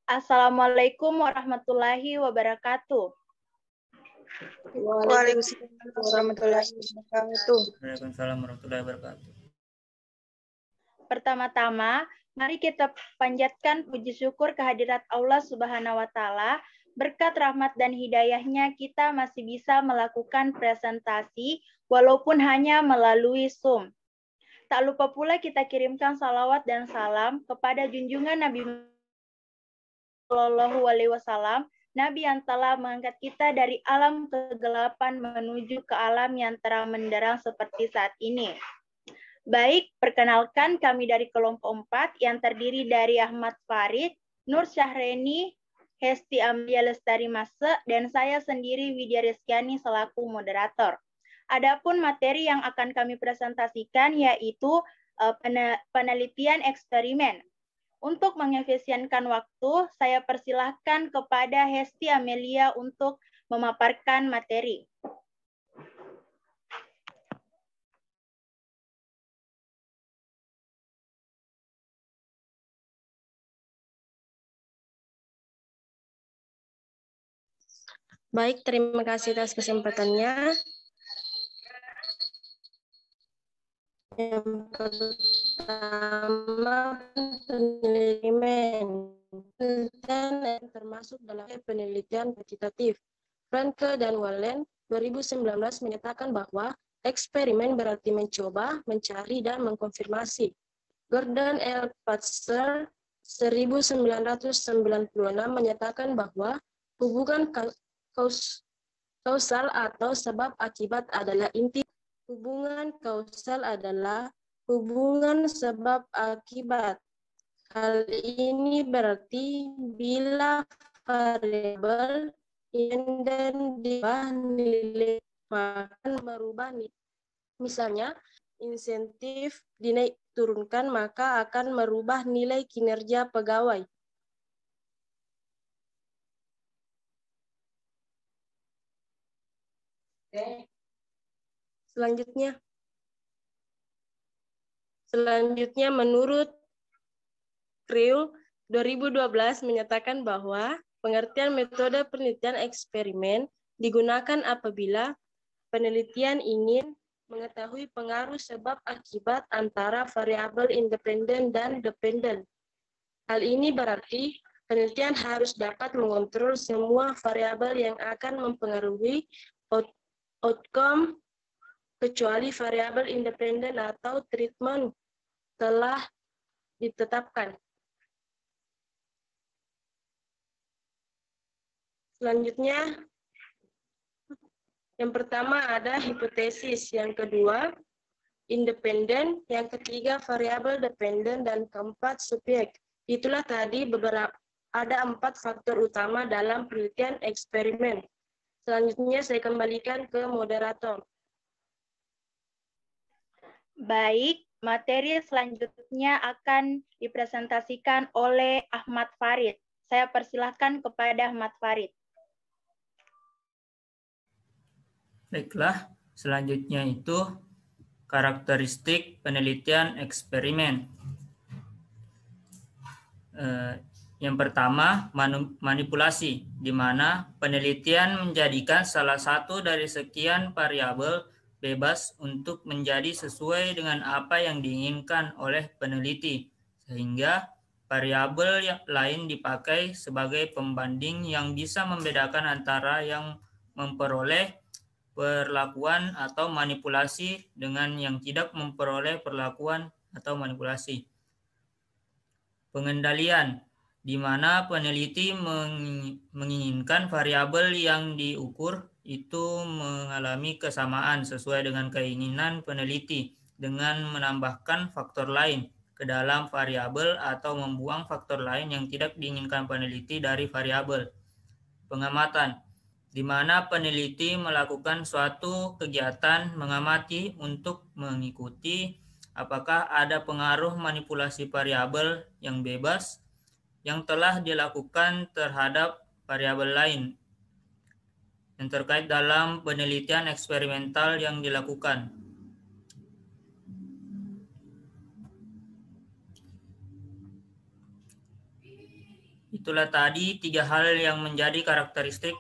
Assalamualaikum warahmatullahi wabarakatuh. Waalaikumsalam warahmatullahi wabarakatuh. Waalaikumsalam warahmatullahi wabarakatuh. Pertama-tama, mari kita panjatkan puji syukur kehadirat Allah Subhanahu wa Ta'ala. Berkat rahmat dan hidayahnya, kita masih bisa melakukan presentasi walaupun hanya melalui Zoom. Tak lupa pula kita kirimkan salawat dan salam kepada junjungan Nabi Shallallahu Alaihi Wasallam, Nabi yang telah mengangkat kita dari alam kegelapan menuju ke alam yang terang benderang seperti saat ini. Baik, perkenalkan kami dari kelompok 4 yang terdiri dari Ahmad Farid, Nur Syahreni, Hesti Amelia Lestari Mase, dan saya sendiri Widya Rizkyani selaku moderator. Adapun materi yang akan kami presentasikan yaitu penelitian eksperimen. Untuk mengefisienkan waktu, saya persilahkan kepada Hesti Amelia untuk memaparkan materi. Baik, terima kasih atas kesempatannya. Yang pertama, penelitian termasuk dalam penelitian kuantitatif. Franke dan Wallen 2019 menyatakan bahwa eksperimen berarti mencoba, mencari, dan mengkonfirmasi. Gordon L. Patzer 1996 menyatakan bahwa hubungan kausal atau sebab akibat adalah inti. Hubungan kausal adalah hubungan sebab akibat. Hal ini berarti bila variabel yang dan diubah nilai akan merubah nilai. Misalnya, insentif dinaik turunkan maka akan merubah nilai kinerja pegawai. Selanjutnya menurut Krill 2012 menyatakan bahwa pengertian metode penelitian eksperimen digunakan apabila penelitian ingin mengetahui pengaruh sebab akibat antara variabel independen dan dependen. Hal ini berarti penelitian harus dapat mengontrol semua variabel yang akan mempengaruhi outcome kecuali variabel independen atau treatment telah ditetapkan. Selanjutnya, yang pertama ada hipotesis, yang kedua independen, yang ketiga variabel dependen, dan keempat subjek. Itulah tadi ada 4 faktor utama dalam penelitian eksperimen. Selanjutnya saya kembalikan ke moderator. Baik, materi selanjutnya akan dipresentasikan oleh Ahmad Farid. Saya persilahkan kepada Ahmad Farid. Baiklah, selanjutnya itu karakteristik penelitian eksperimen. Yang pertama, manipulasi, di mana penelitian menjadikan salah satu dari sekian variabel bebas untuk menjadi sesuai dengan apa yang diinginkan oleh peneliti, sehingga variabel yang lain dipakai sebagai pembanding yang bisa membedakan antara yang memperoleh perlakuan atau manipulasi dengan yang tidak memperoleh perlakuan atau manipulasi. Pengendalian, di mana peneliti menginginkan variabel yang diukur itu mengalami kesamaan sesuai dengan keinginan peneliti dengan menambahkan faktor lain ke dalam variabel atau membuang faktor lain yang tidak diinginkan peneliti dari variabel. Pengamatan, di mana peneliti melakukan suatu kegiatan mengamati untuk mengikuti apakah ada pengaruh manipulasi variabel yang bebas yang telah dilakukan terhadap variabel lain yang terkait dalam penelitian eksperimental yang dilakukan. Itulah tadi 3 hal yang menjadi karakteristik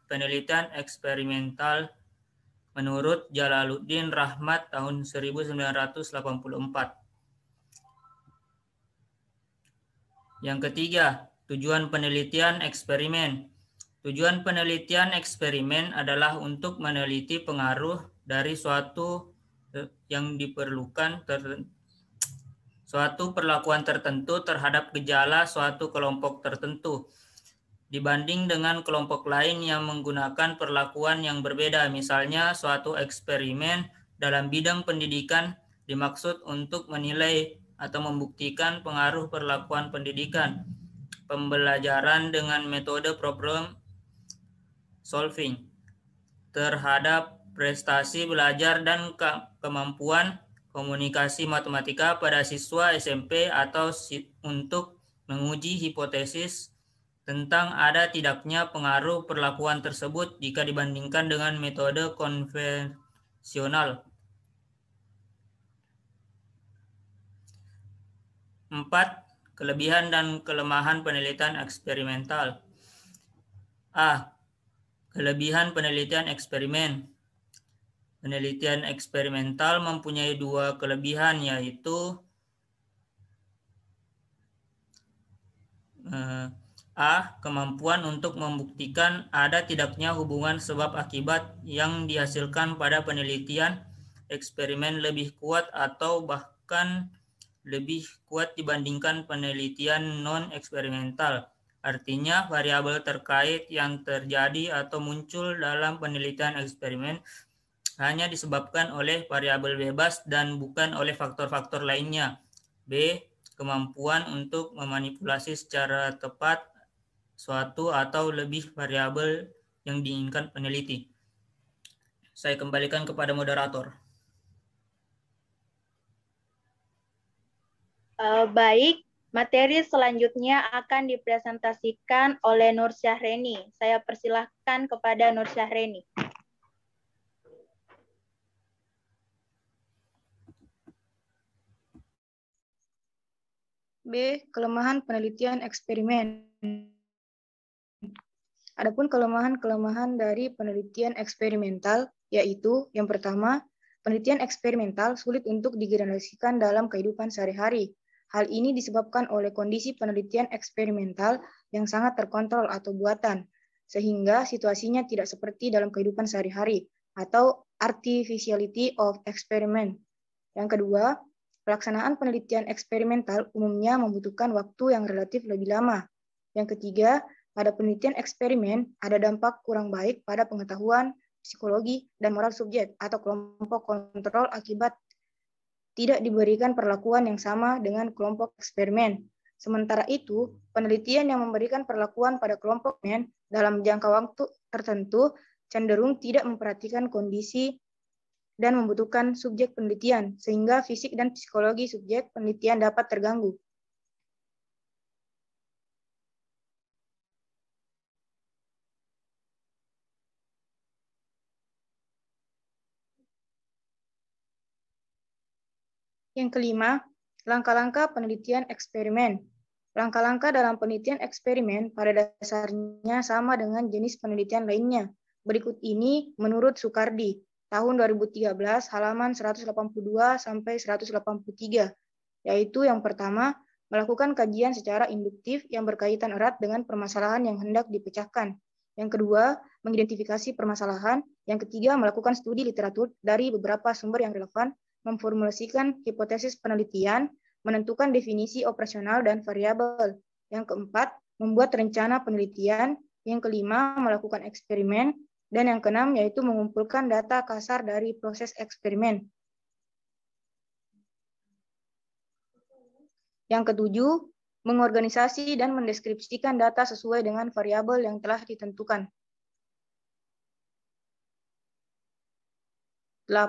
penelitian eksperimental menurut Jalaluddin Rahmat tahun 1984. Yang ketiga, tujuan penelitian eksperimen. Tujuan penelitian eksperimen adalah untuk meneliti pengaruh dari suatu yang diperlukan suatu perlakuan tertentu terhadap gejala suatu kelompok tertentu dibanding dengan kelompok lain yang menggunakan perlakuan yang berbeda. Misalnya, suatu eksperimen dalam bidang pendidikan dimaksud untuk menilai atau membuktikan pengaruh perlakuan pendidikan, pembelajaran dengan metode problem solving terhadap prestasi belajar dan kemampuan komunikasi matematika pada siswa SMP atau untuk menguji hipotesis tentang ada tidaknya pengaruh perlakuan tersebut jika dibandingkan dengan metode konvensional. 4. Kelebihan dan kelemahan penelitian eksperimental. A. Kelebihan penelitian eksperimen. Penelitian eksperimental mempunyai 2 kelebihan, yaitu A. Kemampuan untuk membuktikan ada tidaknya hubungan sebab akibat yang dihasilkan pada penelitian eksperimen lebih kuat atau bahkan lebih kuat dibandingkan penelitian non-eksperimental. Artinya, variabel terkait yang terjadi atau muncul dalam penelitian eksperimen hanya disebabkan oleh variabel bebas dan bukan oleh faktor-faktor lainnya. B. Kemampuan untuk memanipulasi secara tepat suatu atau lebih variabel yang diinginkan peneliti. Saya kembalikan kepada moderator. Baik, materi selanjutnya akan dipresentasikan oleh Nur Syahreni. Saya persilahkan kepada Nur Syahreni. B. Kelemahan penelitian eksperimen. Adapun kelemahan-kelemahan dari penelitian eksperimental, yaitu yang pertama, penelitian eksperimental sulit untuk digeneralisasikan dalam kehidupan sehari-hari. Hal ini disebabkan oleh kondisi penelitian eksperimental yang sangat terkontrol atau buatan, sehingga situasinya tidak seperti dalam kehidupan sehari-hari, atau artificiality of experiment. Yang kedua, pelaksanaan penelitian eksperimental umumnya membutuhkan waktu yang relatif lebih lama. Yang ketiga, pada penelitian eksperimen ada dampak kurang baik pada pengetahuan, psikologi, dan moral subjek atau kelompok kontrol akibat tidak diberikan perlakuan yang sama dengan kelompok eksperimen. Sementara itu, penelitian yang memberikan perlakuan pada kelompok eksperimen dalam jangka waktu tertentu cenderung tidak memperhatikan kondisi dan membutuhkan subjek penelitian, sehingga fisik dan psikologi subjek penelitian dapat terganggu. Yang kelima, langkah-langkah penelitian eksperimen. Langkah-langkah dalam penelitian eksperimen pada dasarnya sama dengan jenis penelitian lainnya. Berikut ini menurut Sukardi, tahun 2013, halaman 182 sampai 183, yaitu yang pertama, melakukan kajian secara induktif yang berkaitan erat dengan permasalahan yang hendak dipecahkan. Yang kedua, mengidentifikasi permasalahan. Yang ketiga, melakukan studi literatur dari beberapa sumber yang relevan, memformulasikan hipotesis penelitian, menentukan definisi operasional dan variabel. Yang keempat, membuat rencana penelitian. Yang kelima, melakukan eksperimen. Dan yang keenam, yaitu mengumpulkan data kasar dari proses eksperimen. Yang ketujuh, mengorganisasi dan mendeskripsikan data sesuai dengan variabel yang telah ditentukan. 8.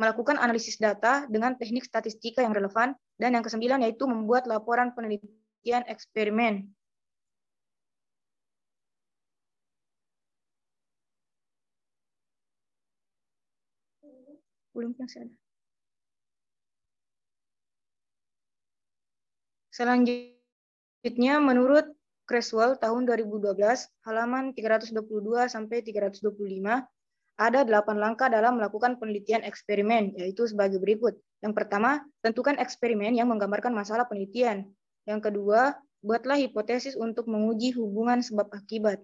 Melakukan analisis data dengan teknik statistika yang relevan. Dan yang kesembilan, yaitu membuat laporan penelitian eksperimen. Selanjutnya, Selanjutnya, menurut Creswell tahun 2012, halaman 322 sampai 325, ada 8 langkah dalam melakukan penelitian eksperimen, yaitu sebagai berikut. Yang pertama, tentukan eksperimen yang menggambarkan masalah penelitian. Yang kedua, buatlah hipotesis untuk menguji hubungan sebab akibat.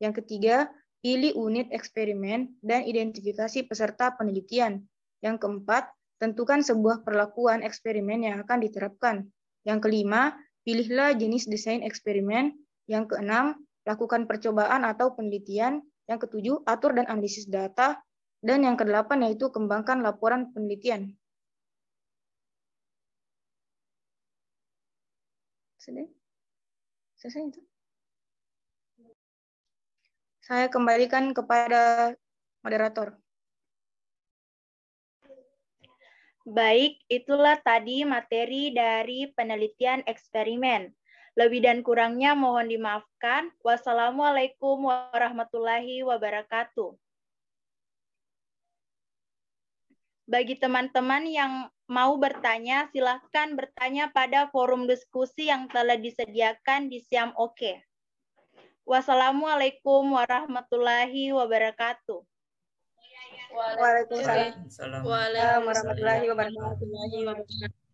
Yang ketiga, pilih unit eksperimen dan identifikasi peserta penelitian. Yang keempat, tentukan sebuah perlakuan eksperimen yang akan diterapkan. Yang kelima, pilihlah jenis desain eksperimen. Yang keenam, lakukan percobaan atau penelitian. Yang ketujuh, atur dan analisis data. Dan yang kedelapan yaitu kembangkan laporan penelitian. Selesai itu. Saya kembalikan kepada moderator. Baik, itulah tadi materi dari penelitian eksperimen. Lebih dan kurangnya mohon dimaafkan. Wassalamualaikum warahmatullahi wabarakatuh. Bagi teman-teman yang mau bertanya, silahkan bertanya pada forum diskusi yang telah disediakan di Siam Oke. Wassalamualaikum warahmatullahi wabarakatuh. Waalaikumsalam Salam. warahmatullahi wabarakatuh.